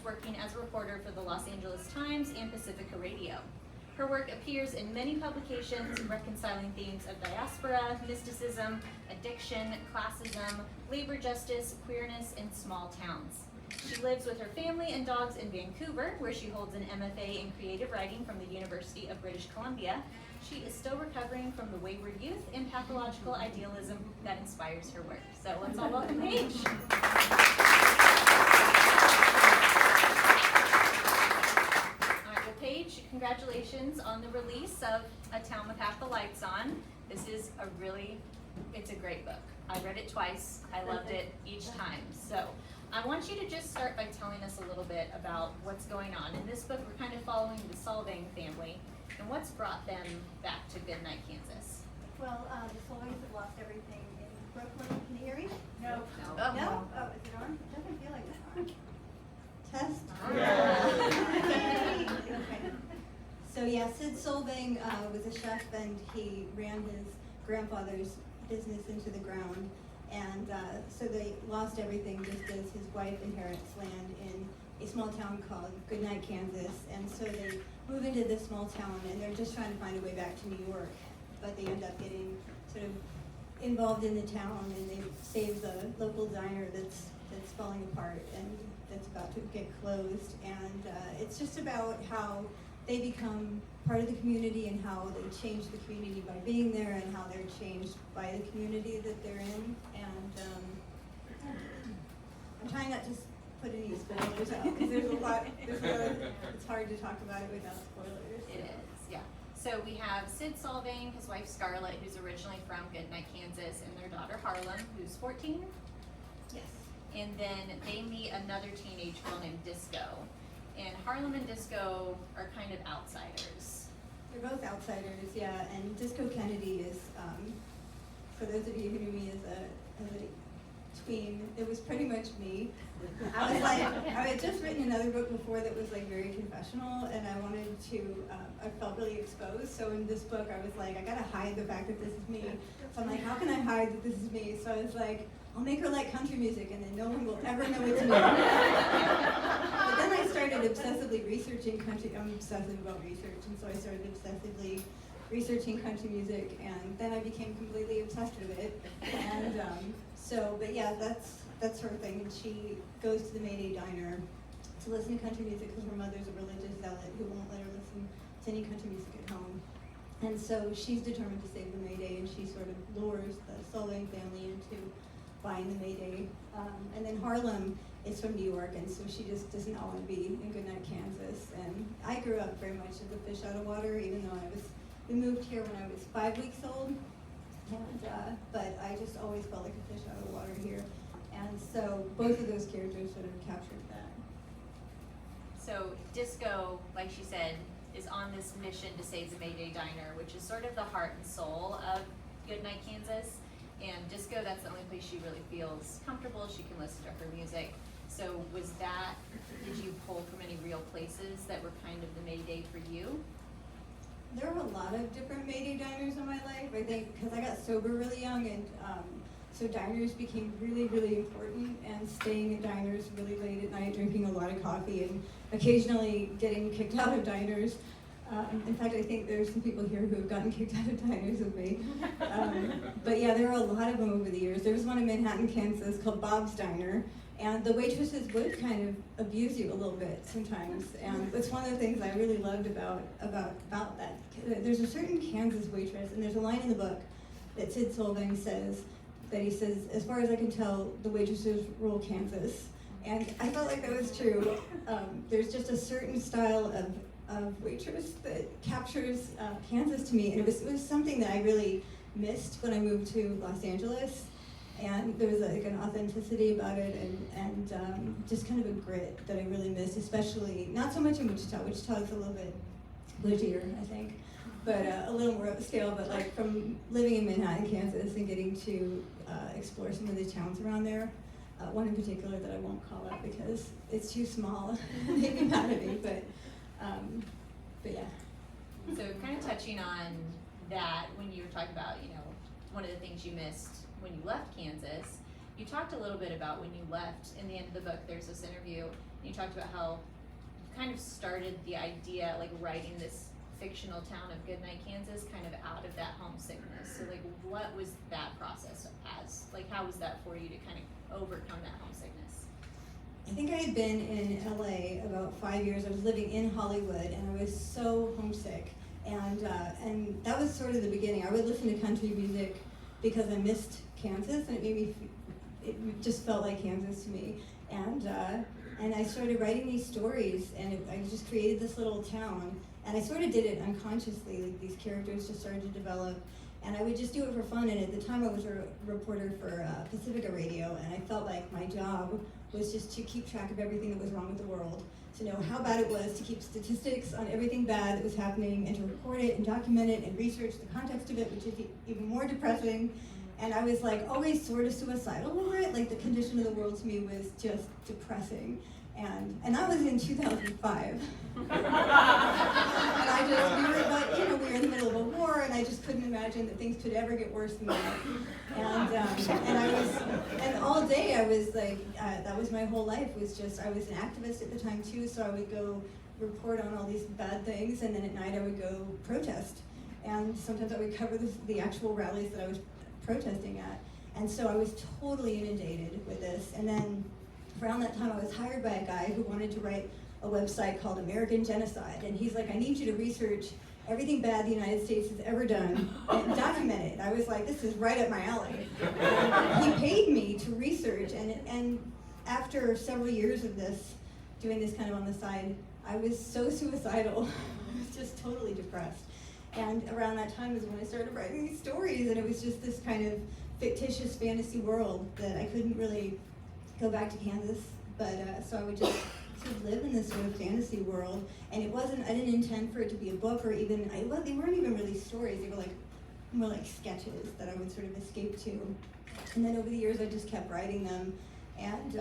working as a reporter for the Los Angeles Times and Pacifica Radio. Her work appears in many publications reconciling themes of diaspora, mysticism, addiction, classism, labor justice, queerness, and small towns. She lives with her family and dogs in Vancouver, where she holds an MFA in creative writing from the University of British Columbia. She is still recovering from the wayward youth and pathological idealism that inspires her work. So let's all welcome Paige. Paige, congratulations on the release of A Town with Half the Lights On. This is it's a great book. I read it twice. I loved it each time. So I want you to just start by telling us a little bit about what's going on. In this book, we're kind of following the Solving family and what's brought them back to Goodnight, Kansas. Well, the Solvings have lost everything in Brooklyn. Can you hear me? No. No? Oh, is it on? It doesn't feel like it's on. Test? Yeah. Okay. So yeah, Sid Solving was a chef, and he ran his grandfather's business into the ground, and so they lost everything just as his wife inherits land in a small town called Goodnight, Kansas, and so they move into this small town, and they're just trying to find a way back to New York, but they end up getting sort of involved in the town, and they save the local diner that's falling apart and that's about to get closed, and it's just about how they become part of the community and how they change the community by being there and how they're changed by the community that they're in. And I'm trying not to put any spoilers out because it's hard to talk about it without spoilers. It is, yeah. So we have Sid Solving, his wife Scarlett, who's originally from Goodnight, Kansas, and their daughter Harlem, who's 14. Yes. And then they meet another teenage girl named Disco. And Harlem and Disco are kind of outsiders. They're both outsiders, yeah. And Disco Kennedy is, for those of you who knew me as a tween, it was pretty much me. I was like, I had just written another book before that was like very confessional, and I wanted to, I felt really exposed. So in this book, I was like, I gotta hide the fact that this is me. So I'm like, how can I hide that this is me? So I was like, I'll make her like country music, and then no one will ever know it's me. But then I started obsessively researching country. I'm obsessive about research, and so I started obsessively researching country music, and then I became completely obsessed with it. And but yeah, that's her thing. And she goes to the Mayday Diner to listen to country music because her mother's a religious zealot who won't let her listen to any country music at home. And so she's determined to save the Mayday, and she sort of lures the Solving family into buying the Mayday. And then Harlem is from New York, and so she just does not want to be in Goodnight, Kansas. And I grew up very much as a fish out of water, even though we moved here when I was 5 weeks old. And, but I just always felt like a fish out of the water here. And so both of those characters sort of captured that. So Disco, like she said, is on this mission to save the Mayday Diner, which is sort of the heart and soul of Goodnight, Kansas. And Disco, that's the only place she really feels comfortable. She can listen to her music. So did you pull from any real places that were kind of the Mayday for you? There were a lot of different Mayday diners in my life, I think, because I got sober really young, and so diners became really, really important, and staying at diners really late at night, drinking a lot of coffee, and occasionally getting kicked out of diners. In fact, I think there's some people here who have gotten kicked out of diners with me. But yeah, there were a lot of them over the years. There was one in Manhattan, Kansas called Bob's Diner, and the waitresses would kind of abuse you a little bit sometimes. And it's one of the things I really loved about that. There's a certain Kansas waitress, and there's a line in the book that Sid Solving says, as far as I can tell, the waitresses rule Kansas. And I felt like that was true. There's just a certain style of waitress that captures Kansas to me, and it was something that I really missed when I moved to Los Angeles, and there was like an authenticity about it, and just kind of a grit that I really missed, especially not so much in Wichita. Wichita is a little bit glitchier, I think, but a little more upscale. But like from living in Manhattan, Kansas, and getting to explore some of the towns around there. One in particular that I won't call out because it's too small. They'd be mad at me, but yeah. So kind of touching on that, when you were talking about, one of the things you missed when you left Kansas, you talked a little bit about when you left. In the end of the book, there's this interview, You talked about how you kind of started the idea, like writing this fictional town of Goodnight, Kansas, kind of out of that homesickness. So like, what was that process as? Like, how was that for you to kind of overcome that homesickness? I think I had been in LA about 5 years. I was living in Hollywood, and I was so homesick. And that was sort of the beginning. I would listen to country music because I missed Kansas, and it made me, it just felt like Kansas to me. And I started writing these stories, and I just created this little town. And I sort of did it unconsciously, like these characters just started to develop. And I would just do it for fun, and at the time I was a reporter for Pacifica Radio, and I felt like my job was just to keep track of everything that was wrong with the world, to know how bad it was, to keep statistics on everything bad that was happening, and to record it and document it and research the context of it, which is even more depressing. And I was like always sort of suicidal over it, like the condition of the world to me was just depressing. And that was in 2005. And we were in the middle of a war, and I just couldn't imagine that things could ever get worse than that. And all day I was like, that was my whole life, was just, I was an activist at the time too, so I would go report on all these bad things, and then at night I would go protest. And sometimes I would cover the actual rallies that I was protesting at. And so I was totally inundated with this. And then around that time I was hired by a guy who wanted to write a website called American Genocide. And he's like, I need you to research everything bad the United States has ever done and document it. And I was like, this is right up my alley. And he paid me to research, and after several years of this, doing this kind of on the side, I was so suicidal. I was just totally depressed. And around that time is when I started writing these stories, and it was just this kind of fictitious fantasy world that I couldn't really go back to Kansas, but so I would just sort of live in this sort of fantasy world. And it wasn't, I didn't intend for it to be a book, or even, they weren't even really stories, they were like more like sketches that I would sort of escape to. And then over the years I just kept writing them, and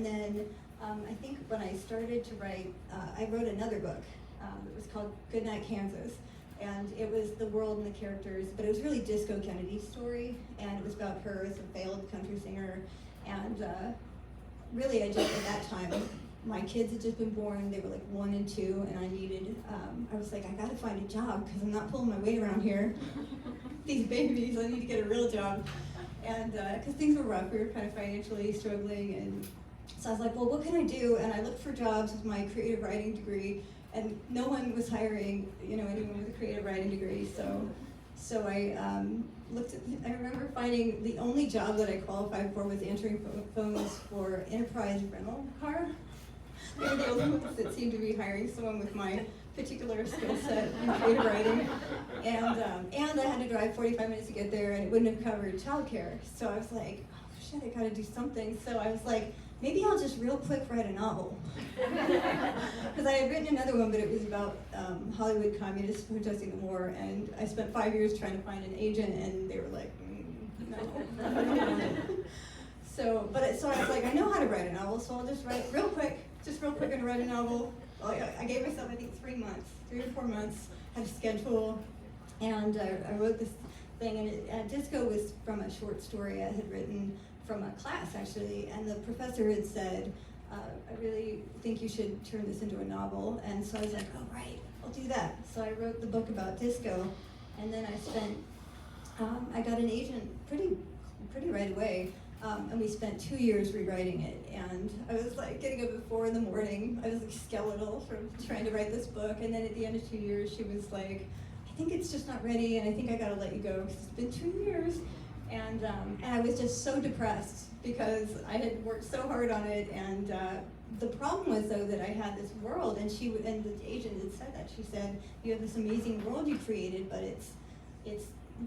then I think when I started to write, I wrote another book. It was called Goodnight, Kansas. And it was the world and the characters, but it was really Disco Kennedy's story, and it was about her as a failed country singer. And really, I just, at that time, my kids had just been born. They were like 1 and 2, and I was like, I gotta find a job because I'm not pulling my weight around here. These babies, I need to get a real job. And because things were rough, we were kind of financially struggling, and so I was like, well, what can I do? And I looked for jobs with my creative writing degree, and no one was hiring, anyone with a creative writing degree. So I I remember finding the only job that I qualified for was answering phones for Enterprise rental car. They were the only ones that seemed to be hiring someone with my particular skill set in creative writing. And I had to drive 45 minutes to get there, and it wouldn't have covered childcare. So I was like, oh shit, I gotta do something. So I was like, maybe I'll just real quick write a novel. Because I had written another one, but it was about Hollywood communists protesting the war, and I spent 5 years trying to find an agent, and they were like, no. So I was like, I know how to write a novel, so I'll just write real quick, gonna write a novel. I gave myself, I think, 3 or 4 months, had a schedule, and I wrote this thing, and Disco was from a short story I had written from a class, actually, and the professor had said, I really think you should turn this into a novel. And so I was like, oh, right, I'll do that. So I wrote the book about disco, and then I got an agent pretty right away, and we spent 2 years rewriting it. And I was like getting up at 4 a.m. I was like skeletal from trying to write this book. And then at the end of 2 years, she was like, I think it's just not ready, and I think I gotta let you go because it's been 2 years. And I was just so depressed because I had worked so hard on it, and the problem was, though, that I had this world, and the agent had said that. She said, you have this amazing world you created, but it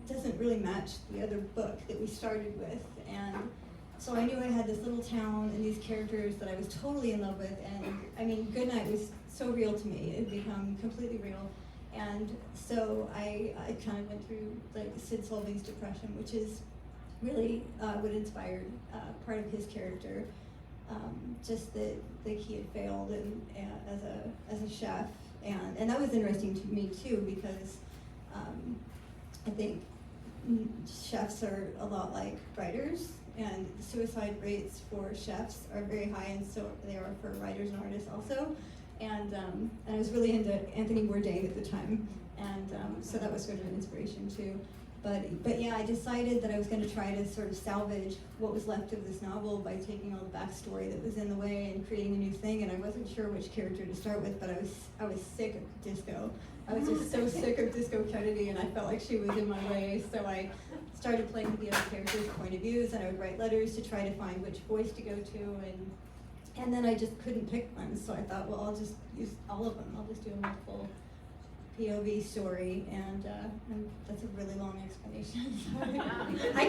doesn't really match the other book that we started with. And so I knew I had this little town and these characters that I was totally in love with, and I mean, Goodnight was so real to me. It had become completely real. And so I kind of went through like Sid Solving's depression, which is really what inspired part of his character. Just that he had failed as a chef, and that was interesting to me too, because I think chefs are a lot like writers, and suicide rates for chefs are very high, and so they are for writers and artists also. And I was really into Anthony Bourdain at the time, and so that was sort of an inspiration too. But yeah, I decided that I was going to try to sort of salvage what was left of this novel by taking all the backstory that was in the way and creating a new thing. And I wasn't sure which character to start with, but I was sick of Disco. I was just so sick of Disco Kennedy, and I felt like she was in my way. So I started playing with the other characters' point of views, and I would write letters to try to find which voice to go to, and then I just couldn't pick one. So I thought, well, I'll just use all of them. I'll just do a multiple POV story, and that's a really long explanation. I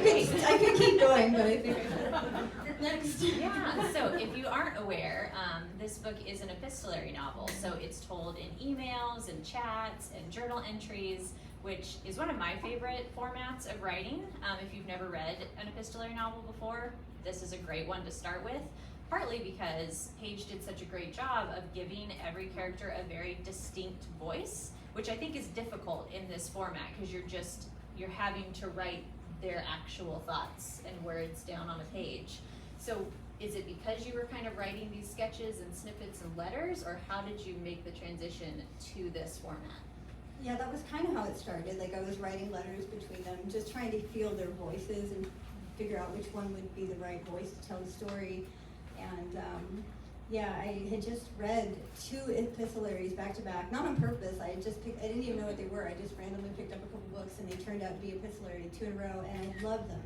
could keep going, but I think I should. Next. Yeah, so if you aren't aware, this book is an epistolary novel, so it's told in emails and chats and journal entries, which is one of my favorite formats of writing. If you've never read an epistolary novel before, this is a great one to start with. Partly because Paige did such a great job of giving every character a very distinct voice, which I think is difficult in this format because you're having to write their actual thoughts and words down on a page. So is it because you were kind of writing these sketches and snippets and letters, or how did you make the transition to this format? Yeah, that was kind of how it started. Like, I was writing letters between them, just trying to feel their voices and figure out which one would be the right voice to tell the story. And yeah, I had just read 2 epistolaries back to back, not on purpose. I didn't even know what they were. I just randomly picked up a couple books, and they turned out to be epistolary 2 in a row, and I loved them.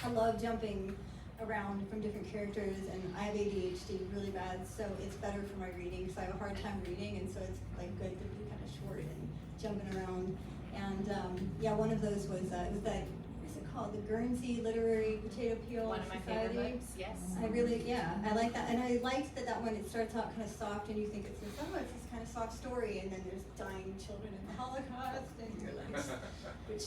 I love jumping around from different characters, and I have ADHD really bad, so it's better for my reading, because I have a hard time reading, and so it's like good to be kind of short and jumping around. And yeah, one of those was that, what's it called? The Guernsey Literary Potato Peel One of my Society. favorite books, yes. I like that, and I liked that one, it starts out kind of soft, and you think it's this kind of soft story, and then there's dying children in the Holocaust, and you're like, which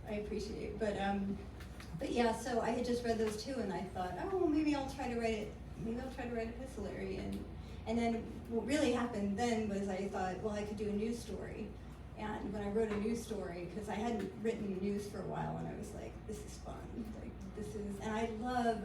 I appreciate, but yeah, so I had just read those 2, and I thought, oh, well, maybe I'll try to write epistolary, and then what really happened then was I thought, well, I could do a news story. And when I wrote a news story, because I hadn't written news for a while, and I was like, this is fun. Like, and I love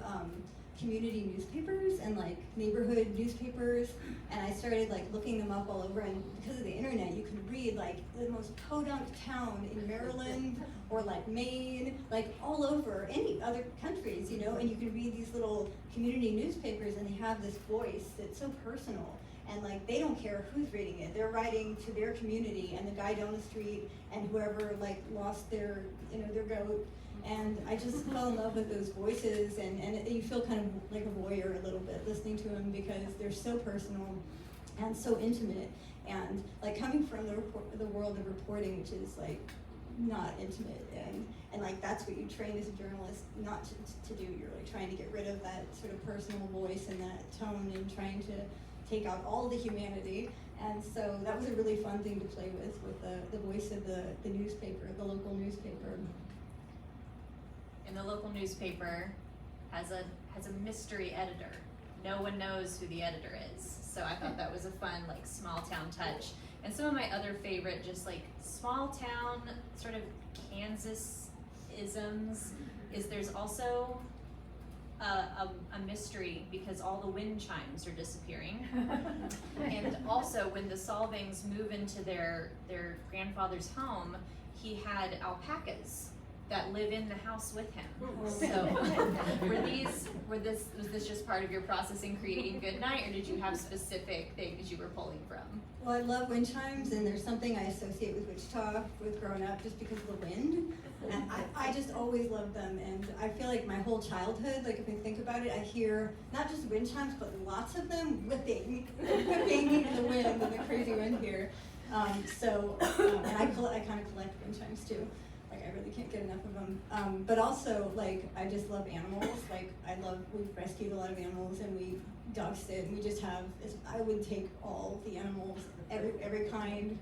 community newspapers and like neighborhood newspapers, and I started like looking them up all over, and because of the internet, you can read like the most podunk town in Maryland or like Maine, like all over any other countries, you know, and you can read these little community newspapers, and they have this voice that's so personal. And like, they don't care who's reading it. They're writing to their community and the guy down the street and whoever like lost their, their goat. And I just fell in love with those voices, and you feel kind of like a voyeur a little bit listening to them, because they're so personal and so intimate. And like, coming from the world of reporting, which is like not intimate, and like that's what you train as a journalist not to do. You're like trying to get rid of that sort of personal voice and that tone, and trying to take out all the humanity. And so that was a really fun thing to play with the voice of the newspaper, the local newspaper. And the local newspaper has a mystery editor. No one knows who the editor is. So I thought that was a fun, like, small town touch. And some of my other favorite, just like small town sort of Kansas isms, is there's also a mystery because all the wind chimes are disappearing. And also, when the Solvings move into their grandfather's home, he had alpacas that live in the house with him. So was this just part of your process in creating Goodnight, or did you have specific things you were pulling from? Well, I love wind chimes, and there's something I associate with Wichita with growing up just because of the wind. And I just always loved them, and I feel like my whole childhood, like if I think about it, I hear not just wind chimes, but lots of them whipping in the wind, and the crazy wind here. And I kind of collect wind chimes too. Like, I really can't get enough of them. But also, like, I just love animals. Like, we've rescued a lot of animals, and we dog sit, and we just have, I would take all the animals, every kind,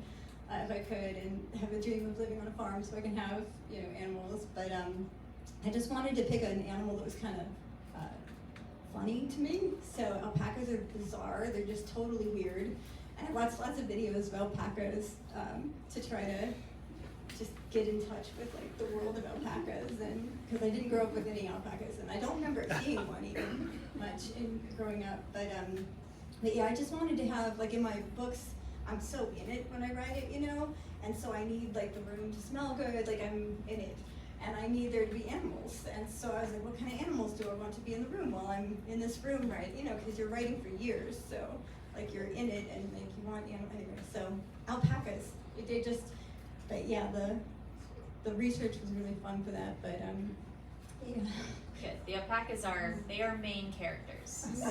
if I could, and have a dream of living on a farm so I can have, animals. But I just wanted to pick an animal that was kind of funny to me. So alpacas are bizarre. They're just totally weird. And I watched lots of videos of alpacas to try to just get in touch with like the world of alpacas, and because I didn't grow up with any alpacas, and I don't remember seeing one even much in growing up. But yeah, I just wanted to have, like, in my books, I'm so in it when I write it, you know, and so I need like the room to smell good, like I'm in it. And I need there to be animals. And so I was like, what kind of animals do I want to be in the room while I'm in this room, right? You know, because you're writing for years, so like you're in it and like you want animals anyway. So alpacas, they just, but yeah, the research was really fun for that, but yeah. Good. The alpacas they are main characters. So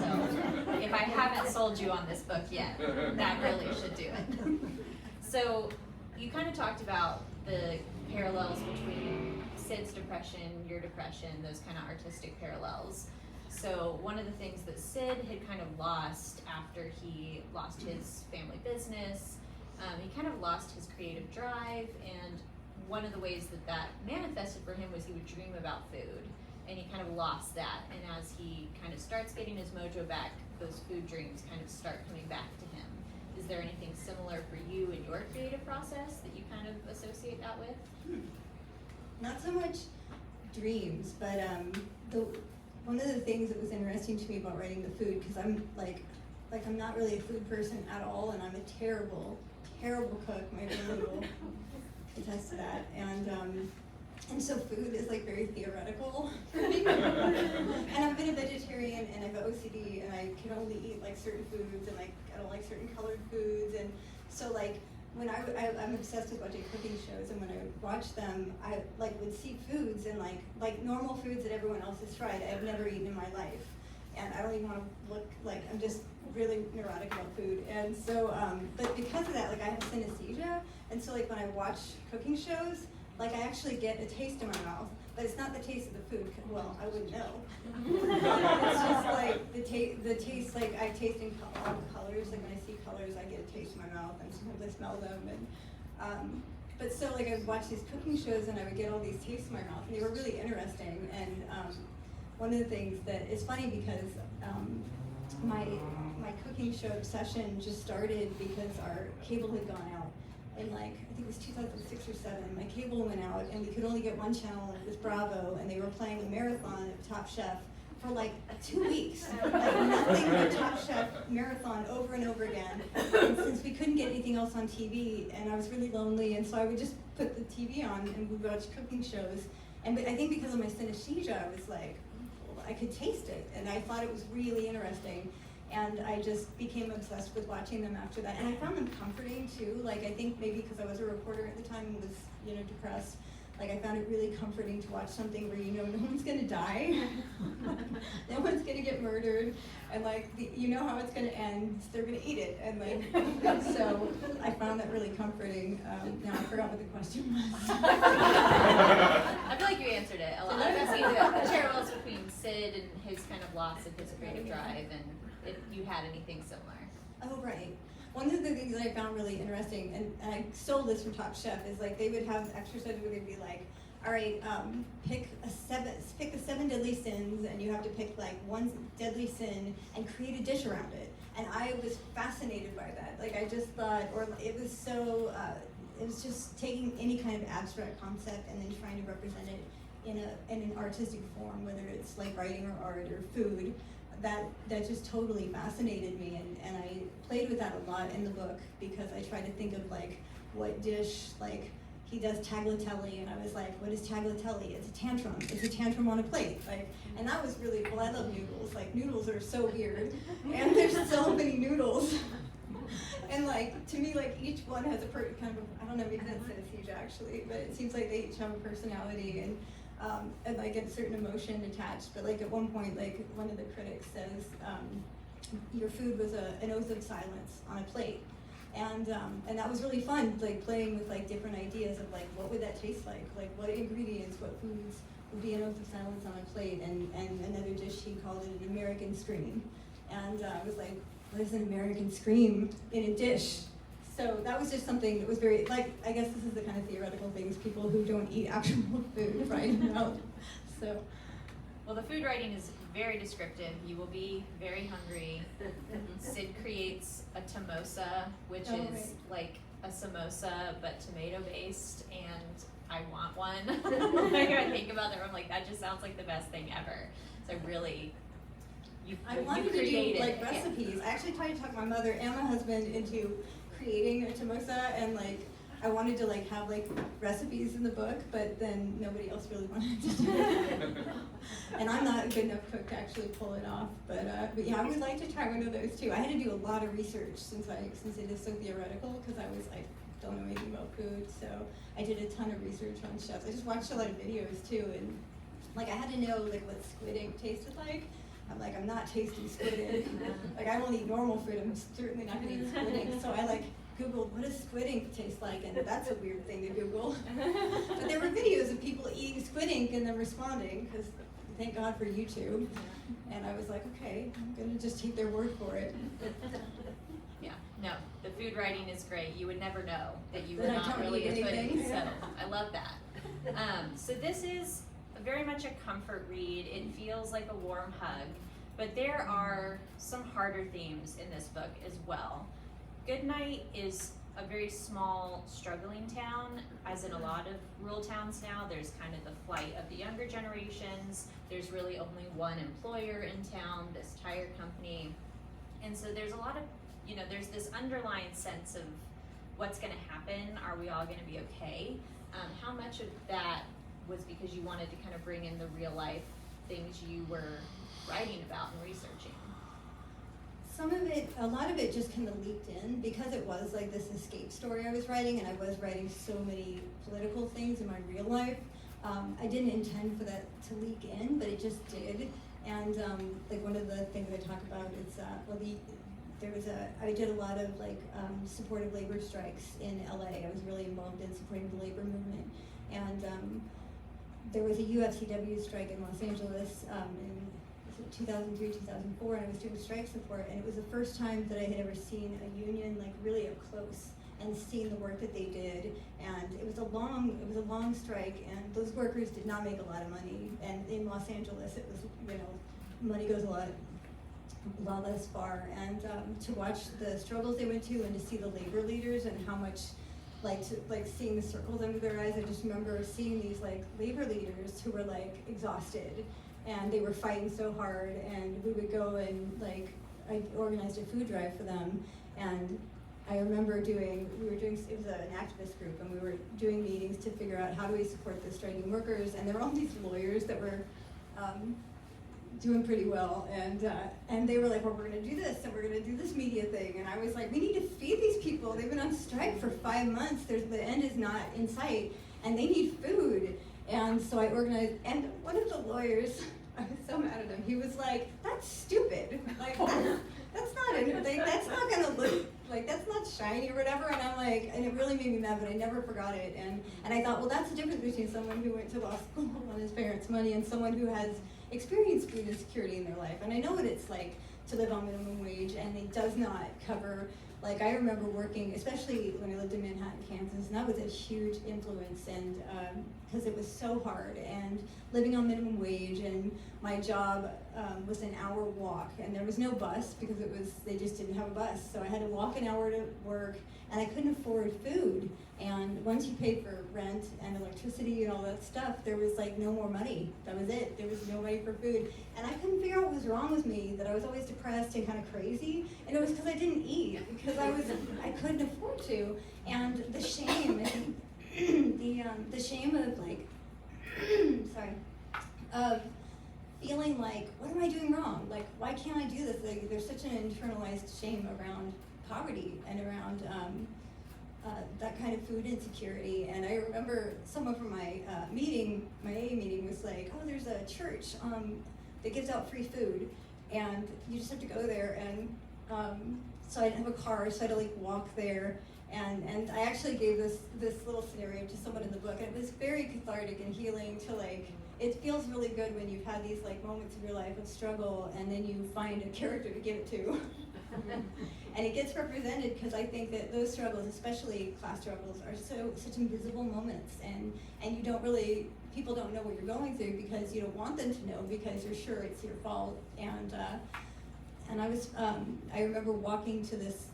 if I haven't sold you on this book yet, that really should do it. So you kind of talked about the parallels between Sid's depression, your depression, those kind of artistic parallels. So one of the things that Sid had kind of lost after he lost his family business, he kind of lost his creative drive, and one of the ways that manifested for him was he would dream about food, and he kind of lost that. And as he kind of starts getting his mojo back, those food dreams kind of start coming back to him. Is there anything similar for you in your creative process that you kind of associate that with? Not so much dreams, but one of the things that was interesting to me about writing the food, because I'm like I'm not really a food person at all, and I'm a terrible cook. My family will attest to that, and so food is like very theoretical for me. And I've been a vegetarian, and I have OCD, and I can only eat like certain foods, and like I don't like certain colored foods, and so like when I'm obsessed with watching cooking shows, and when I would watch them, I like would see foods and like normal foods that everyone else has tried I've never eaten in my life, and I don't even want to look like, I'm just really neurotic about food. And so but because of that, like I have synesthesia, and so like when I watch cooking shows, like I actually get a taste in my mouth, but it's not the taste of the food. Well, I wouldn't know. It's just like the taste. Like I taste in all the colors. Like when I see colors, I get a taste in my mouth, and sometimes I smell them. And but so like I would watch these cooking shows, and I would get all these tastes in my mouth, and they were really interesting. And one of the things that is funny, because my cooking show obsession just started because our cable had gone out. In like, I think it was 2006 or 7, my cable went out, and we could only get one channel, and it was Bravo, and they were playing a marathon of Top Chef for like 2 weeks. Like nothing but Top Chef marathon over and over again. And since we couldn't get anything else on TV, and I was really lonely, and so I would just put the TV on and we'd watch cooking shows. And I think because of my synesthesia, I was like, well, I could taste it, and I thought it was really interesting. And I just became obsessed with watching them after that. And I found them comforting too. Like I think maybe because I was a reporter at the time and was, you know, depressed, like I found it really comforting to watch something where you know no one's gonna die, no one's gonna get murdered, and like you know how it's gonna end, they're gonna eat it. And like, so I found that really comforting. Now I forgot what the question was. I feel like you answered it. I was asking the parallels between Sid and his kind of loss of his creative drive, and if you had anything similar. Oh, right. One of the things that I found really interesting, and I stole this from Top Chef, is like they would have exercises where they'd be like, all right, pick the 7 deadly sins, and you have to pick like one deadly sin and create a dish around it. And I was fascinated by that. Like I just thought, or it was so, it was just taking any kind of abstract concept and then trying to represent it in an artistic form, whether it's like writing or art or food. That just totally fascinated me, and I played with that a lot in the book, because I tried to think of like what dish, like he does tagliatelle, and I was like, what is tagliatelle? It's a tantrum. It's a tantrum on a plate. Like, and that was really, well, I love noodles. Like noodles are so weird, and there's so many noodles. And like to me, like each one has a kind of I don't know, maybe that's synesthesia actually, but it seems like they each have a personality and like a certain emotion attached. But like at one point, like one of the critics says, your food was an oath of silence on a plate. And that was really fun, like playing with like different ideas of like what would that taste like what ingredients, what foods would be an oath of silence on a plate. And another dish, he called it an American scream. And I was like, what is an American scream in a dish? So that was just something that was very, like, I guess this is the kind of theoretical things people who don't eat actual food write about. So, well, the food writing is very descriptive. You will be very hungry. Sid creates a tamosa, which is like a samosa but tomato based, and I want one. Like I think about it, I'm like, that just sounds like the best thing ever. So really, I wanted to do like recipes. I actually tried to talk my mother and my husband into creating a tamosa, and like I wanted to like have like recipes in the book, but then nobody else really wanted to do it. And I'm not a good enough cook to actually pull it off. But yeah, I would like to try one of those too. I had to do a lot of research since it is so theoretical, because I was like, don't know anything about food, so I did a ton of research on chefs. I just watched a lot of videos too, and like I had to know like what squid ink tasted like. I'm like, I'm not tasting squid ink. Like I won't eat normal food, I'm certainly not gonna eat squid ink. So I like Googled, what does squid ink taste like? And that's a weird thing to Google. But there were videos of people eating squid ink and then responding, because thank God for YouTube. And I was like, okay, I'm gonna just take their word for it. Yeah, no, the food writing is great. You would never know that you were That I not don't really eat a foodie, anything. so I love that. So this is very much a comfort read. It feels like a warm hug, but there are some harder themes in this book as well. Goodnight is a very small, struggling town, as in a lot of rural towns now. There's kind of the flight of the younger generations. There's really only one employer in town, this tire company. And so there's a lot of, there's this underlying sense of what's gonna happen, are we all gonna be okay? How much of that was because you wanted to kind of bring in the real life things you were writing about and researching? Some of it, a lot of it just kind of leaked in, because it was like this escape story I was writing, and I was writing so many political things in my real life. I didn't intend for that to leak in, but it just did. And like one of the things I talk about is, I did a lot of like supportive labor strikes in LA. I was really involved in supporting the labor movement. And there was a UFCW strike in Los Angeles in 2003, 2004, and I was doing strike support, and it was the first time that I had ever seen a union like really up close and seen the work that they did. And it was a long strike, and those workers did not make a lot of money. And in Los Angeles, it was, money goes a lot less far. And to watch the struggles they went to, and to see the labor leaders and how much, seeing the circles under their eyes. I just remember seeing these like labor leaders who were like exhausted, and they were fighting so hard. And we would go and I organized a food drive for them, and I remember it was an activist group, and we were doing meetings to figure out how do we support the striking workers. And there were all these lawyers that were doing pretty well, and they were like, well, we're gonna do this, and we're gonna do this media thing. And I was like, we need to feed these people. They've been on strike for 5 months. The end is not in sight, and they need food. And so I organized, and one of the lawyers, I was so mad at him. He was like, that's stupid. Like, that's not gonna look, like, that's not shiny or whatever. And I'm like, and it really made me mad, but I never forgot it. And I thought, well, that's the difference between someone who went to law school on his parents' money and someone who has experienced food insecurity in their life. And I know what it's like to live on minimum wage, and it does not cover, like, I remember working, especially when I lived in Manhattan, Kansas, and that was a huge influence, and because it was so hard, and living on minimum wage, and my job was an hour walk, and there was no bus because they just didn't have a bus, so I had to walk an hour to work, and I couldn't afford food. And once you paid for rent and electricity and all that stuff, there was like no more money. That was it. There was no money for food. And I couldn't figure out what was wrong with me, that I was always depressed and kind of crazy. And it was because I didn't eat, because I couldn't afford to. And the shame, the shame of like, of feeling like, what am I doing wrong? Like, why can't I do this? Like, there's such an internalized shame around poverty and around that kind of food insecurity. And I remember someone from my AA meeting was like, oh, there's a church that gives out free food, and you just have to go there. And so I didn't have a car, so I had to like walk there. And I actually gave this little scenario to someone in the book, and it was very cathartic and healing to like, it feels really good when you've had these like moments of your life of struggle, and then you find a character to give it to. And it gets represented because I think that those struggles, especially class struggles, are such invisible moments, and you don't really, people don't know what you're going through because you don't want them to know because you're sure it's your fault. And I remember walking to this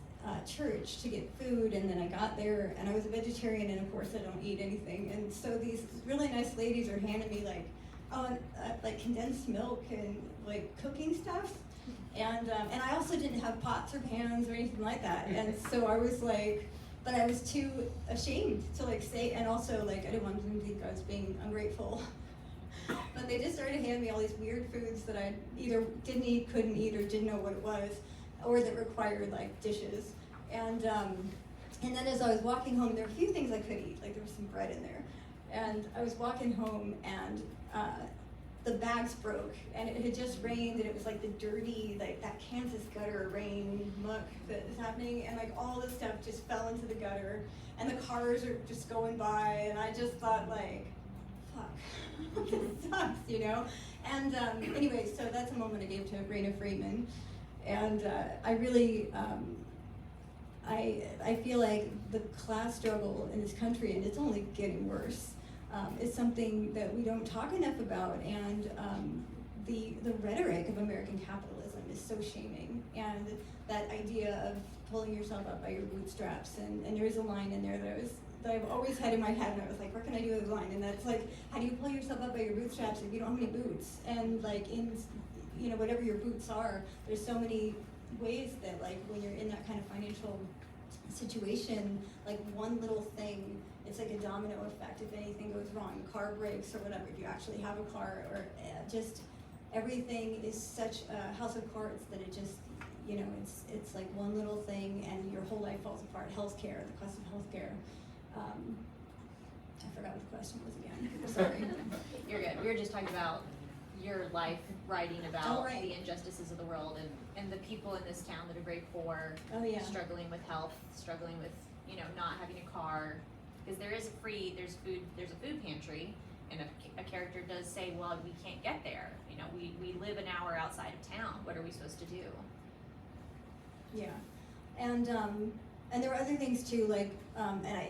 church to get food, and then I got there and I was a vegetarian, and of course I don't eat anything, and so these really nice ladies are handing me like like condensed milk and like cooking stuff, and I also didn't have pots or pans or anything like that, and so I was like, but I was too ashamed to like say, and also like I didn't want them to think I was being ungrateful. But they just started handing me all these weird foods that I either didn't eat, couldn't eat, or didn't know what it was, or that required like dishes. And then as I was walking home, there were a few things I could eat, like there was some bread in there. And I was walking home, and the bags broke, and it had just rained, and it was like the dirty, like that Kansas gutter rain muck that is happening, and like all this stuff just fell into the gutter, and the cars are just going by, and I just thought like, fuck, this sucks, you know? And anyway, so that's a moment I gave to Raina Friedman, and I really, I feel like the class struggle in this country, and it's only getting worse, is something that we don't talk enough about, and the rhetoric of American capitalism is so shaming, and that idea of pulling yourself up by your bootstraps, and there's a line in there that I've always had in my head, and I was like, what can I do with the line? And that's like, how do you pull yourself up by your bootstraps if you don't have any boots? And like in, you know, whatever your boots are, there's so many ways that like when you're in that kind of financial situation, like one little thing, it's like a domino effect. If anything goes wrong, the car breaks or whatever, if you actually have a car, or just everything is such a house of cards that it just, you know, it's like one little thing and your whole life falls apart. Healthcare, the cost of healthcare. I forgot what the question was again. Sorry. You're good. We were just talking about your life, writing about right. the injustices of the world, and the people in this town that are very poor, struggling with health, struggling with, you know, not having a car, because there's a food pantry, and a character does say, well, we can't get there. You know, we live an hour outside of town. What are we supposed to do? Yeah, and there were other things too, like,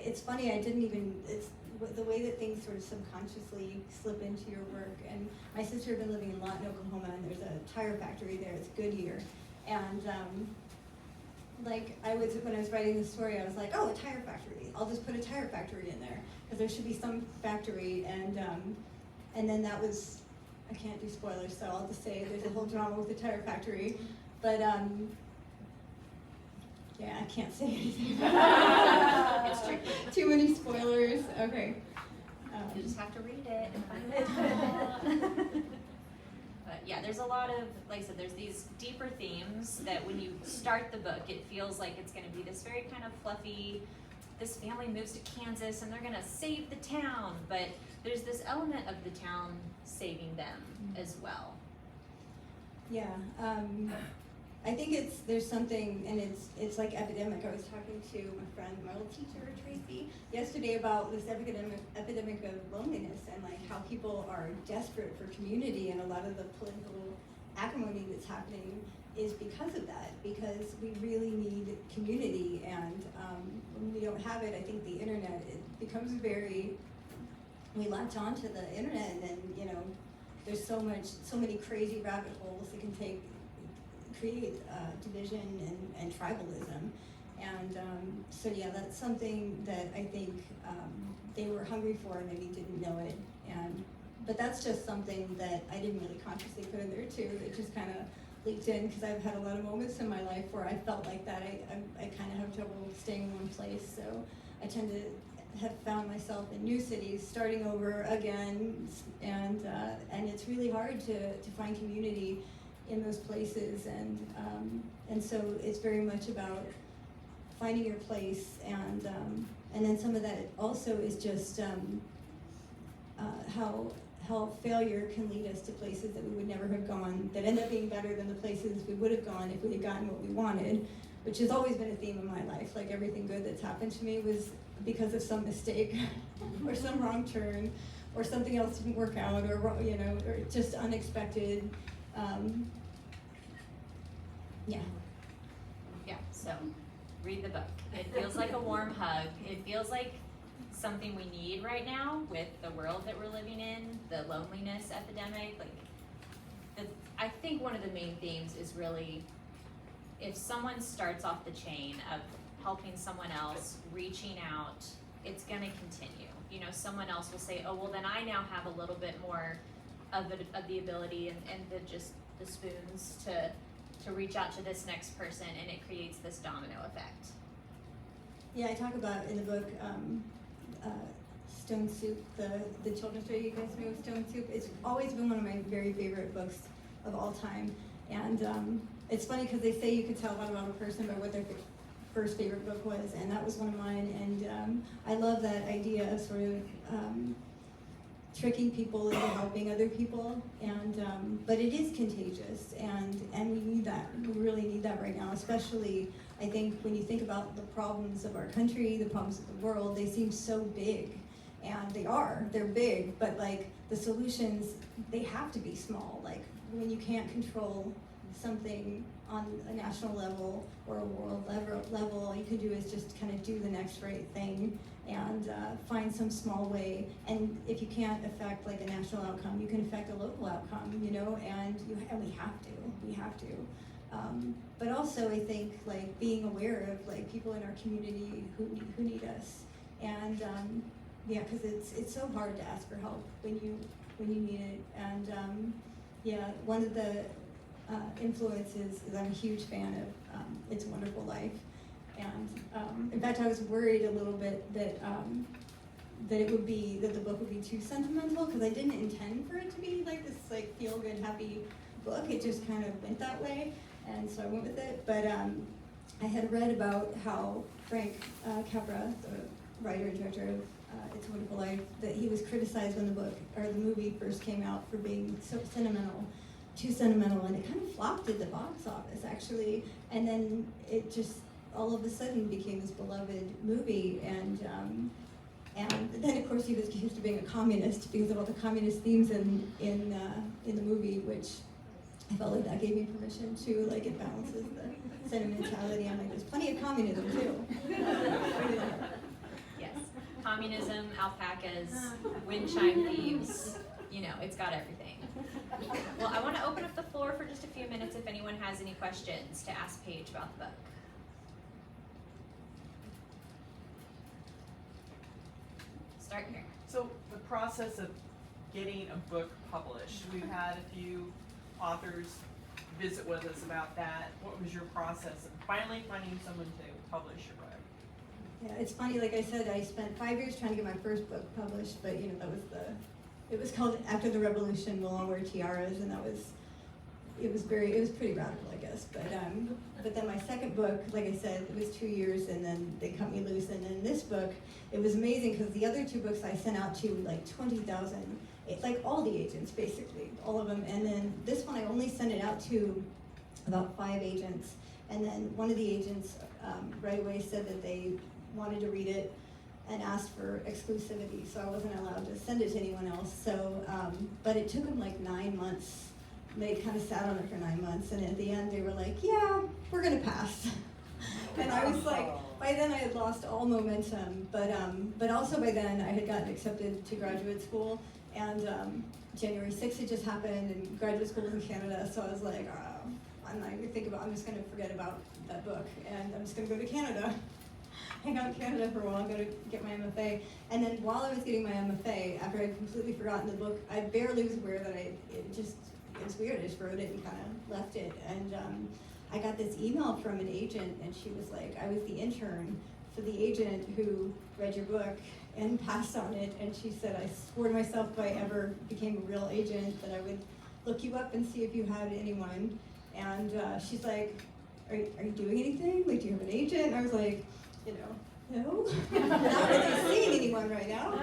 it's funny, it's the way that things sort of subconsciously slip into your work. And my sister had been living in Lawton, Oklahoma, and there's a tire factory there, it's Goodyear. And like when I was writing this story, I was like, oh, a tire factory. I'll just put a tire factory in there, because there should be some factory. And then that was, I can't do spoilers, so I'll just say there's a whole drama with the tire factory. But yeah, I can't say anything. It's tricky. Too many spoilers. Okay. You just have to read it and find it. But yeah, there's a lot of, like I said, there's these deeper themes that when you start the book, it feels like it's going to be this very kind of fluffy, this family moves to Kansas and they're going to save the town. But there's this element of the town saving them as well. Yeah. I think there's something, and it's like epidemic. I was talking to my friend, my old teacher, Tracy, yesterday about this epidemic of loneliness, and like how people are desperate for community, and a lot of the political acrimony that's happening is because of that, because we really need community, and when we don't have it, I think the internet, it becomes we latch onto the internet, and then, you know, there's so many crazy rabbit holes that can create division and tribalism, and so yeah, that's something that I think they were hungry for and maybe didn't know it, but that's just something that I didn't really consciously put in there too. It just kind of leaked in, because I've had a lot of moments in my life where I felt like that. I kind of have trouble staying in one place, so I tend to have found myself in new cities, starting over again, and it's really hard to find community in those places, and so it's very much about finding your place, and then some of that also is just how failure can lead us to places that we would never have gone, that end up being better than the places we would have gone if we had gotten what we wanted, which has always been a theme of my life. Like everything good that's happened to me was because of some mistake or some wrong turn, or something else didn't work out, or, you know, or just unexpected. Yeah. So read the book. It feels like a warm hug. It feels like something we need right now with the world that we're living in, the loneliness epidemic. I think one of the main themes is really, if someone starts off the chain of helping someone else, reaching out, it's gonna continue. You know, someone else will say, oh, well then I now have a little bit more of the ability and the spoons to reach out to this next person, and it creates this domino effect. Yeah, I talk about in the book, Stone Soup, the children's story. You guys know Stone Soup? It's always been one of my very favorite books of all time. And it's funny because they say you could tell a lot about a person by what their first favorite book was, and that was one of mine. And I love that idea of sort of tricking people into helping other people. And but it is contagious, and we need that. We really need that right now, especially I think when you think about the problems of our country, the problems of the world, they seem so big. And they're big, but like the solutions, they have to be small. Like when you can't control something on a national level or a world level, all you can do is just kind of do the next right thing and find some small way. And if you can't affect like a national outcome, you can affect a local outcome, you know, and we have to. But also I think like being aware of like people in our community who need us. And yeah, because it's so hard to ask for help when you need it. And yeah, one of the influences is I'm a huge fan of It's a Wonderful Life. And in fact, I was worried a little bit that that the book would be too sentimental, because I didn't intend for it to be like this like feel good happy book. It just kind of went that way, and so I went with it. But I had read about how Frank Capra, the writer and director of It's a Wonderful Life, that he was criticized when the book or the movie first came out for being so too sentimental, and it kind of flopped at the box office actually, and then it just all of a sudden became this beloved movie, and then of course he was accused of being a communist because of all the communist themes in the movie, which I felt like that gave me permission to, like, it balances the sentimentality. I'm like, there's plenty of communism too. Yes, communism, alpacas, wind chime thieves, you know, it's got everything. Well, I want to open up the floor for just a few minutes if anyone has any questions to ask Paige about the book. Start here. So the process of getting a book published, we've had a few authors visit with us about that. What was your process of finally finding someone to publish your book? Yeah, it's funny, like I said, I spent 5 years trying to get my first book published, but you know, it was called After the Revolution, We'll All Wear Tiaras, and it was pretty radical, I guess. But then my second book, like I said, it was 2 years, and then they cut me loose. And then this book, it was amazing because the other two books I sent out to like 20,000, like all the agents, basically, all of them. And then this one I only sent it out to about 5 agents. And then one of the agents right away said that they wanted to read it and asked for exclusivity, so I wasn't allowed to send it to anyone else. So, but it took them like 9 months. They kind of sat on it for 9 months, and at the end they were like, yeah, we're gonna pass. And I was like, by then I had lost all momentum, but also by then I had gotten accepted to graduate school, and January 6th had just happened, and graduate school was in Canada, so I was like, I'm just gonna forget about that book, and I'm just gonna go to Canada. Hang out in Canada for a while, go to get my MFA. And then while I was getting my MFA, after I'd completely forgotten the book, I barely was aware that it was weird, I just wrote it and kind of left it. And I got this email from an agent, and she was like, I was the intern for the agent who read your book and passed on it, and she said, I swore to myself if I ever became a real agent that I would look you up and see if you had anyone. And she's like, are you doing anything? Like, do you have an agent? And I was like, you know, no, not really seeing anyone right now.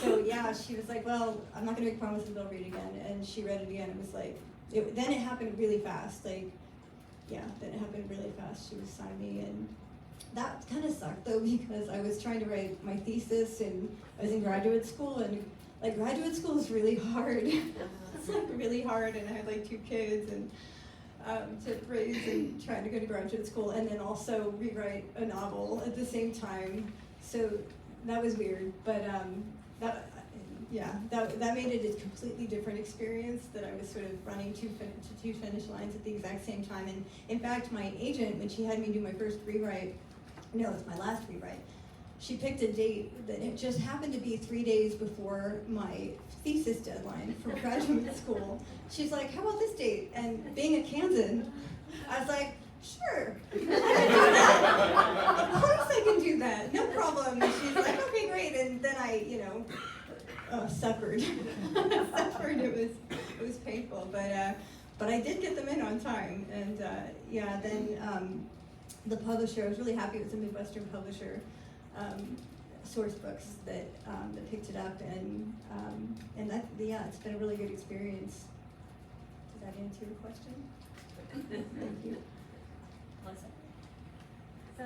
So yeah, she was like, well, I'm not gonna make promises, but I'll read it again. And she read it again. It was like, then it happened really fast. Like, yeah, then it happened really fast. She was signing me, and that kind of sucked though, because I was trying to write my thesis, and I was in graduate school, and like graduate school is really hard. It's like really hard, and I had like 2 kids, and to raise and trying to go to graduate school, and then also rewrite a novel at the same time. So that was weird, but that made it a completely different experience, that I was sort of running two finish lines at the exact same time. And in fact, my agent, when she had me do my first rewrite, no, it's my last rewrite, she picked a date that it just happened to be 3 days before my thesis deadline for graduate school. She's like, how about this date? And being a Kansan, I was like, sure, I can do that. Of course I can do that, no problem. And she's like, okay, great. And then I, suffered. Suffered. It was painful, but I did get them in on time. And then the publisher, I was really happy. It was a Midwestern publisher, Source Books, that picked it up, and it's been a really good experience. Did that answer your question? Thank you. Melissa? So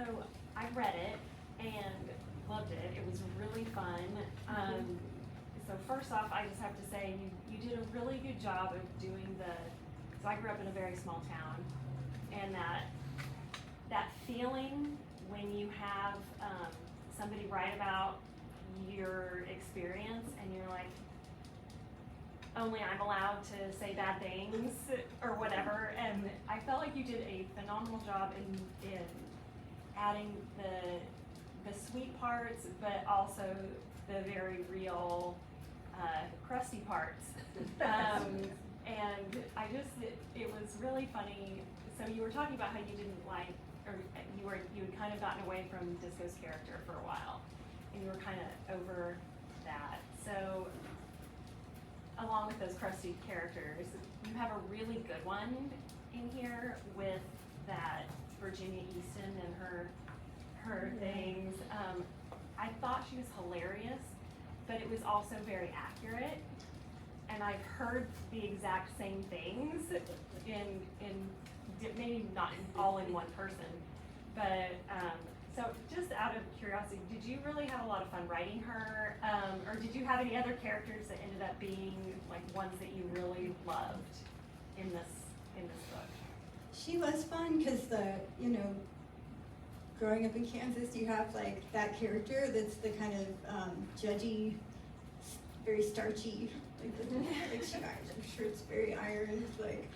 I read it and loved it. It was really fun. So first off, I just have to say you did a really good job of doing so I grew up in a very small town, and that feeling when you have somebody write about your experience and you're like, only I'm allowed to say bad things or whatever, and I felt like you did a phenomenal job in adding the sweet parts, but also the very real crusty parts. And I just, it was really funny. So you were talking about how you didn't like, or you had kind of gotten away from Disco's character for a while, and you were kind of over that. So along with those crusty characters, you have a really good one in here with that Virginia Easton and her things. I thought she was hilarious, but it was also very accurate. And I've heard the exact same things in maybe not all in one person, but so just out of curiosity, did you really have a lot of fun writing her, or did you have any other characters that ended up being like ones that you really loved in this book? She was fun because growing up in Kansas, you have like that character that's the kind of judgy, very starchy, like shirt's very ironed, like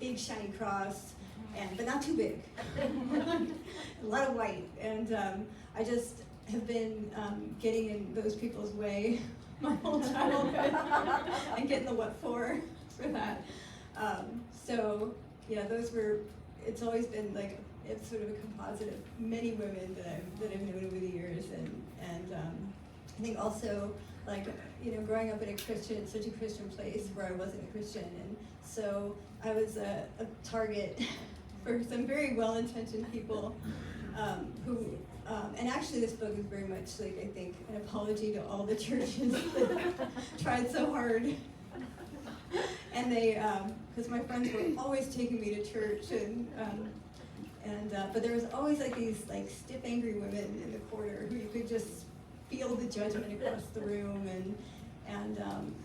big shiny cross, but not too big. A lot of white, and I just have been getting in those people's way my whole childhood and getting the what for that. So yeah, it's always been like, it's sort of a composite of many women that I've known over the years, and I think also like, growing up in such a Christian place where I wasn't a Christian, and so I was a target for some very well-intentioned people who, and actually this book is very much like, I think, an apology to all the churches that tried so hard. And they, because my friends were always taking me to church, but there was always like these like stiff, angry women in the corner who you could just feel the judgment across the room, and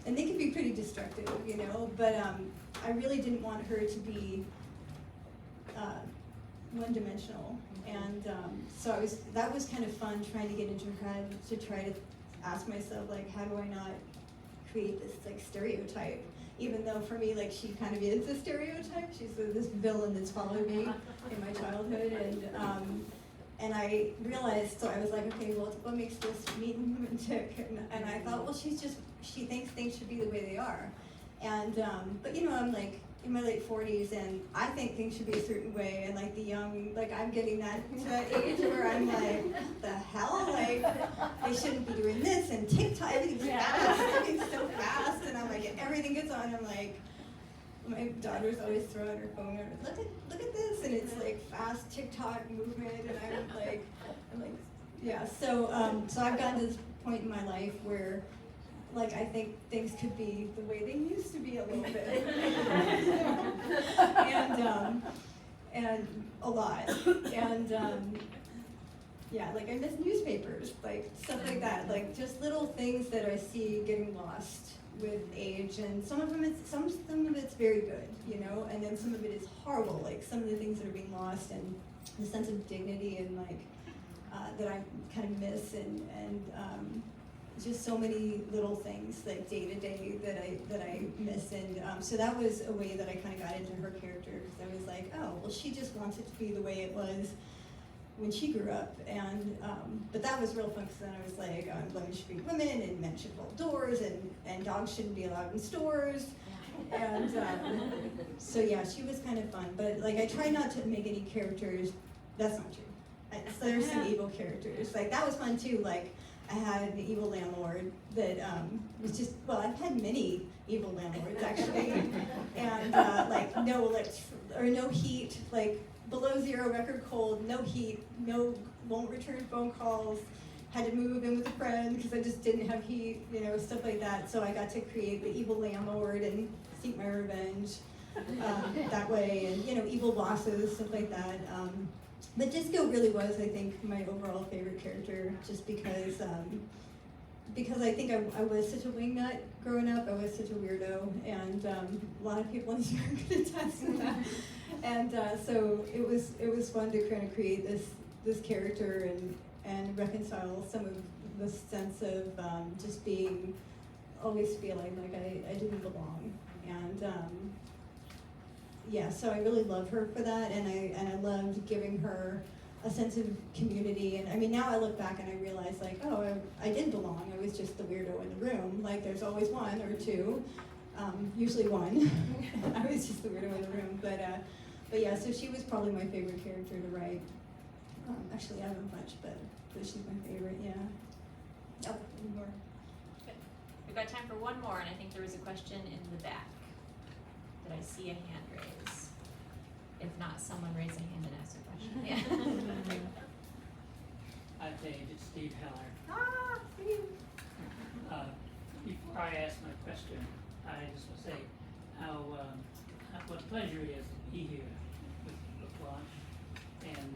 they could be pretty destructive, but I really didn't want her to be one-dimensional, and so that was kind of fun, trying to get into her head, to try to ask myself, like, how do I not create this like stereotype, even though for me, like, she kind of is a stereotype. She's this villain that's followed me in my childhood, and I realized, so I was like, okay, well, what makes this meat and woman tick? And I thought, well, she thinks things should be the way they are. And, but I'm like in my late 40s, and I think things should be a certain way, and like the young, like I'm getting to that age where I'm like, what the hell? Like, they shouldn't be doing this, and TikTok, everything's fast, everything's so fast, and I'm like, everything gets on, I'm like, my daughter's always throwing her phone at her, look at this, and it's like fast TikTok movement, and I'm like, yeah. So I've gotten to this point in my life where, like, I think things could be the way they used to be a little bit, and a lot, and yeah, like I miss newspapers, like stuff like that, like just little things that I see getting lost with age, and some of it's very good, you know, and then some of it is horrible, like some of the things that are being lost, and the sense of dignity and like that I kind of miss, and just so many little things like day to day that I miss, and so that was a way that I kind of got into her character, because I was like, oh, well, she just wants it to be the way it was when she grew up, and but that was real fun, because then I was like, women should be women, and men should hold doors, and dogs shouldn't be allowed in stores, and so yeah, she was kind of fun, but like I try not to make any characters, that's not true. So there's some evil characters, like that was fun too, like I had an evil landlord that was just, well, I've had many evil landlords actually, and like no heat, like below 0 record cold, no heat, won't return phone calls, had to move in with a friend because I just didn't have heat, you know, stuff like that. So I got to create the evil landlord and seek my revenge that way, and you know, evil bosses, stuff like that. But Disco really was, I think, my overall favorite character, just because I think I was such a wingnut growing up. I was such a weirdo, and a lot of people in this room could attest to that. And so it was fun to kind of create this character and reconcile some of the sense of just being, always feeling like I didn't belong, and yeah, so I really love her for that, and I loved giving her a sense of community. And I mean, now I look back and I realize like, oh, I did belong. I was just the weirdo in the room. Like there's always one or two, usually one. I was just the weirdo in the room. But yeah, so she was probably my favorite character to write. Actually, I have a bunch, but she's my favorite. Yeah. Oh, one more. Good. We've got time for one more, and I think there was a question in the back. Did I see a hand raise? If not, someone raise a hand and ask a question. Yeah. Hi, Dave, it's Steve Heller. Ah, Steve. Before I ask my question, I just want to say what a pleasure it is to be here with the book launch, and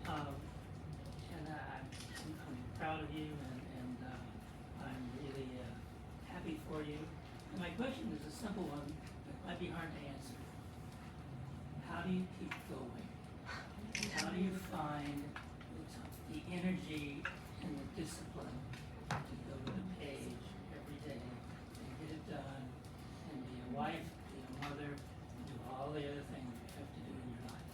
I'm proud of you, and I'm really happy for you. And my question is a simple one that might be hard to answer. How do you keep going? How do you find the energy and the discipline to go to the page every day and get it done and be a wife, be a mother, and do all the other things you have to do in your life?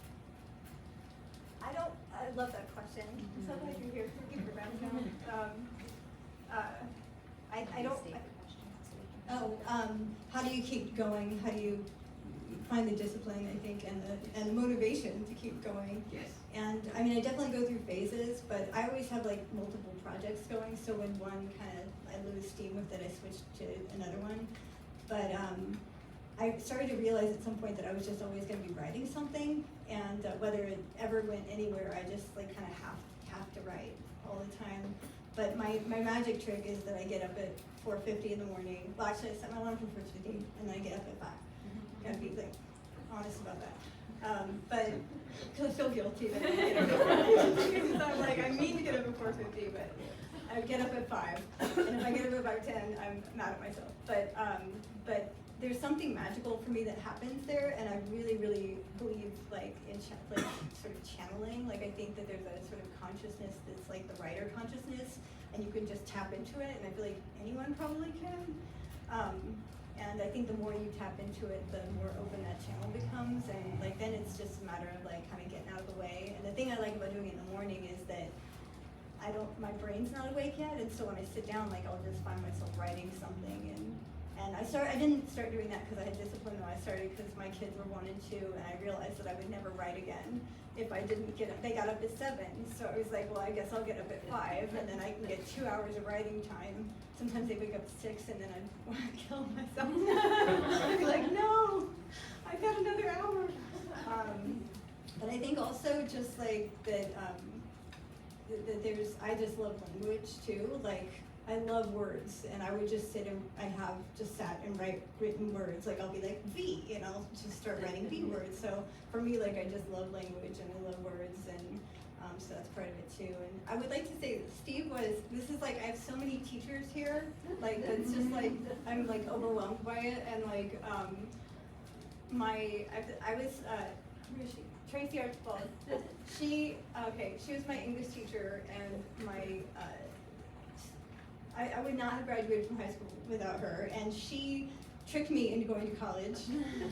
I love that question. I'm so glad you're here. Give her a round of applause. I don't. How do you keep going? How do you find the discipline, I think, and the motivation to keep going? Yes. And I mean, I definitely go through phases, but I always have like multiple projects going. So when one I lose steam with it, I switch to another one. But I started to realize at some point that I was just always going to be writing something, and whether it ever went anywhere, I just like kind of have to write all the time. But my magic trick is that I get up at 4:50 in the morning. Well, actually, I set my alarm for 4:50, and then I get up at 5. Gotta be like honest about that. But because I feel guilty that I get up at 4:50, because I'm like, I mean to get up at 4:50, but I get up at 5, and if I get up at 5:10, I'm mad at myself. But there's something magical for me that happens there, and I really, really believe like in like sort of channeling. Like I think that there's a sort of consciousness that's like the writer consciousness, and you can just tap into it, and I feel like anyone probably can. And I think the more you tap into it, the more open that channel becomes, and like then it's just a matter of like kind of getting out of the way. And the thing I like about doing it in the morning is that my brain's not awake yet, and so when I sit down, like I'll just find myself writing something. And I didn't start doing that because I had discipline though. I started because my kids were 1 and 2, and I realized that I would never write again if I didn't get up. They got up at 7, so I was like, well, I guess I'll get up at 5, and then I can get 2 hours of writing time. Sometimes they wake up at 6, and then I'd want to kill myself. I'd be like, no, I've got another hour. But I think also just like that, I just love language too. Like I love words, and I would just sit and I have just sat and write written words. Like I'll be like V, and I'll just start writing V words. So for me, like I just love language and I love words, and so that's part of it too. And I would like to say that Steve was, this is like, I have so many teachers here, like, it's just like, I'm like overwhelmed by it. And like, I was, where is she? Tracy Archibald. She was my English teacher, and my, I would not have graduated from high school without her. And she tricked me into going to college.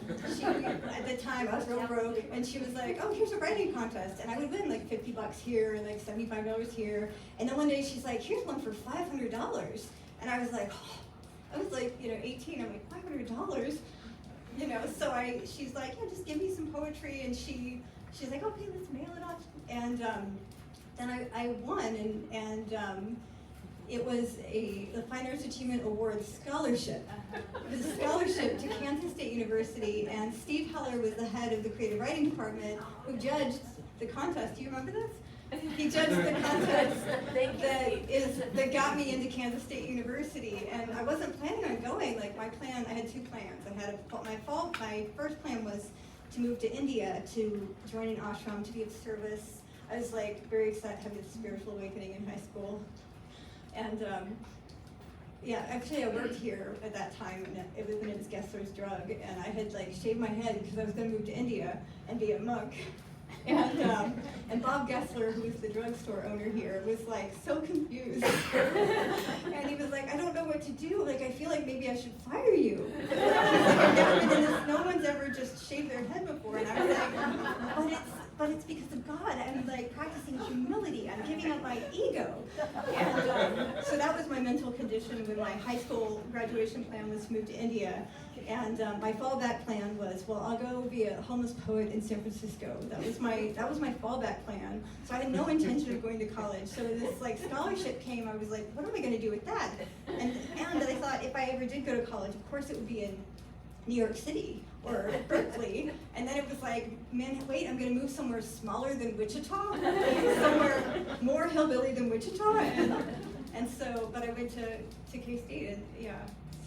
At the time, I was real broke, and she was like, oh, here's a writing contest. And I would win like $50 here, and like $75 here. And then one day she's like, here's one for $500. And I was like, oh. I was like, 18, I'm like, $500? So she's like, yeah, just give me some poetry. And she's like, okay, let's mail it off. And then I won, and it was the Fine Arts Achievement Award scholarship. It was a scholarship to Kansas State University, and Steve Heller was the head of the creative writing department who judged the contest. Do you remember this? He judged the contest that got me into Kansas State University, and I wasn't planning on going. Like my plan, I had two plans. My first plan was to move to India to join an ashram to be of service. I was like very excited having a spiritual awakening in high school. And actually I worked here at that time, and it was when it was Gessler's drug, and I had like shaved my head because I was going to move to India and be a monk. And Bob Gessler, who was the drugstore owner here, was like so confused. And he was like, I don't know what to do. Like, I feel like maybe I should fire you. He's like, I've never been in this. No one's ever just shaved their head before. And I was like, but it's because of God. I'm like practicing humility. I'm giving up my ego. And so that was my mental condition when my high school graduation plan was to move to India. And my fallback plan was, well, I'll go be a homeless poet in San Francisco. That was my fallback plan. So I had no intention of going to college. So this like scholarship came. I was like, what am I going to do with that? And I thought if I ever did go to college, of course it would be in New York City or Berkeley. And then it was like, man, wait, I'm going to move somewhere smaller than Wichita, somewhere more hillbilly than Wichita. And so, but I went to K-State, and yeah.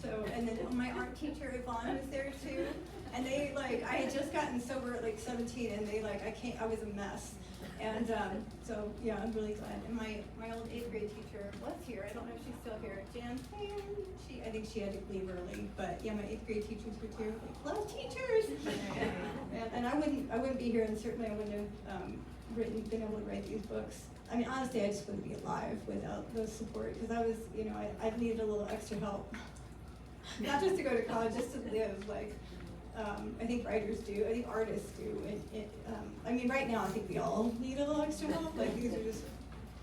So, and then my art teacher, Yvonne, was there too. And they like, I had just gotten sober at like 17, and they like, I was a mess. And so, yeah, I'm really glad. And my old 8th grade teacher was here. I don't know if she's still here. Jan, I think she had to leave early. But yeah, my 8th grade teachers were here. Like, love teachers! And I wouldn't be here, and certainly I wouldn't have been able to write these books. I mean, honestly, I just wouldn't be alive without those support, because I was, I needed a little extra help. Not just to go to college, just to live, like, I think writers do, I think artists do. I mean, right now, I think we all need a little extra help, like, these are just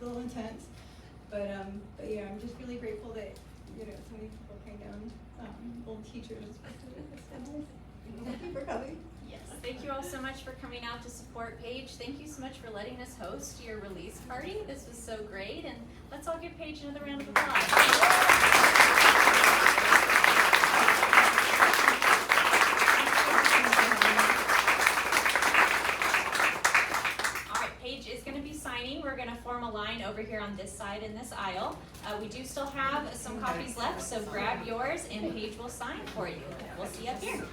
a little intense. But yeah, I'm just really grateful that, so many people came down, old teachers. Thank you for coming. Yes, thank you all so much for coming out to support Paige. Thank you so much for letting us host your release party. This was so great, and let's all give Paige another round of applause. We're going to form a line over here on this side in this aisle. We do still have some copies left, so grab yours and Paige will sign for you. We'll see you up here.